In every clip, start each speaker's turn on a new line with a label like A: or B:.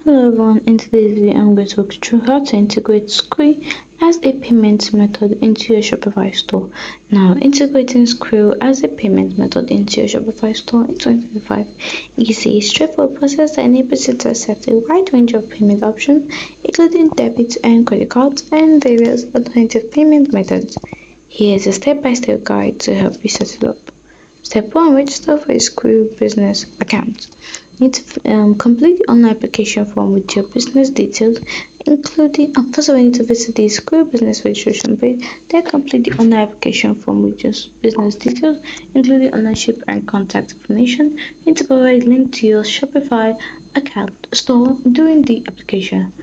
A: Hello everyone, in today's video I'm going to walk you through how to integrate Skrill as a payment method into your Shopify store. Now, integrating Skrill as a payment method into your Shopify store in 2025 is a straightforward process that enables you to accept a wide range of payment options, including debit and credit cards and various alternative payment methods. Here's a step-by-step guide to help you set it up. Step 1. Register for a Skrill business account. You need to complete the online application form with your business details, including first of all, you need to visit the Skrill business registration page, then complete the online application form with your business details, including ownership and contact information. You need to provide a link to your Shopify account store during the application.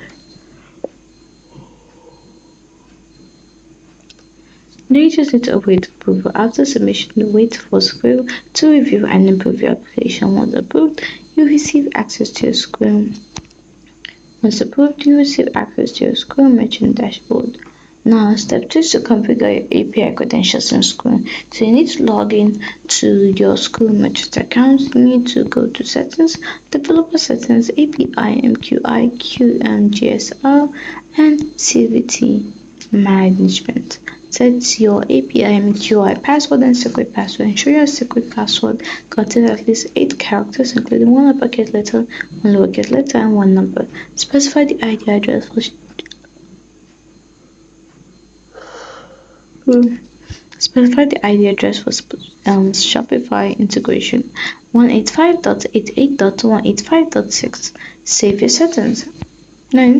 A: Now you just need to await approval. After submission, wait for Skrill to review and approve your application. Once approved, you receive access to your Skrill. Once approved, you receive access to your Skrill merchant dashboard. Now, step 2 is to configure your API credentials in Skrill. So you need to log in to your Skrill merchant account. You need to go to Settings, Developer Settings, API, MQI, QMGSR, and CVT Management. Set your API MQI password and secret password. Ensure your secret password contains at least 8 characters, including one uppercase letter, one lowercase letter, and one number. Specify the ID address for Shopify integration 185.88.185.6. Save your settings. Now,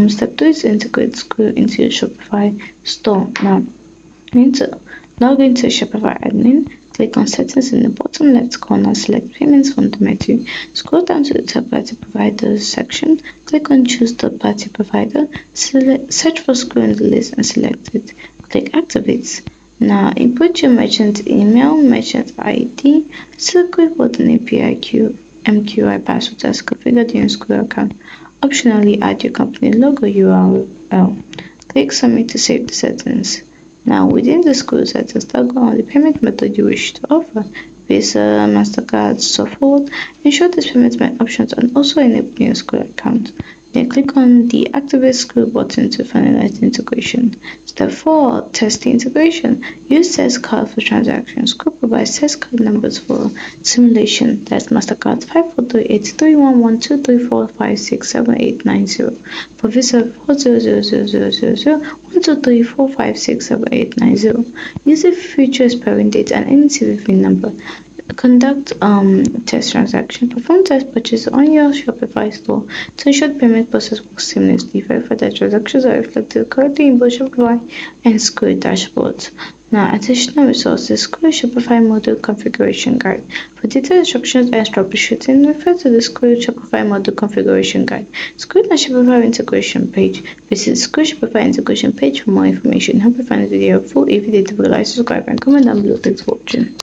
A: step 2 is to integrate Skrill into your Shopify store. Now, you need to log into Shopify admin, click on Settings in the bottom left corner, select Payments from the menu. Scroll down to the third-party providers section, click on Choose third-party provider, search for Skrill in the list and select it. Click Activate. Now, input your merchant email, merchant ID, secret word and API MQI password as configured in your Skrill account. Optionally, add your company logo URL. Click Submit to save the settings. Now, within the Skrill settings, toggle on the payment method you wish to offer. Visa, MasterCard, so forth. Ensure these payment options are also enabled in your Skrill account. Then click on the Activate Skrill button to finalize the integration. Step 4. Test the integration. Use test card for transactions. Skrill provides test card numbers for simulation. That's MasterCard 5438311234567890. For Visa 4000001234567890. Use a future expiring date and any CVV number. Conduct test transaction. Perform test purchase on your Shopify store to ensure the payment process works seamlessly. Verify that transactions are reflected correctly in both Shopify and Skrill dashboards. Now, additional resources. Skrill Shopify module configuration guide. For detailed instructions and troubleshooting, refer to the Skrill Shopify module configuration guide. Skrill and Shopify integration page. Visit Skrill Shopify integration page for more information. Hope you find this video helpful. If you did, like, subscribe, and comment down below. Thanks for watching.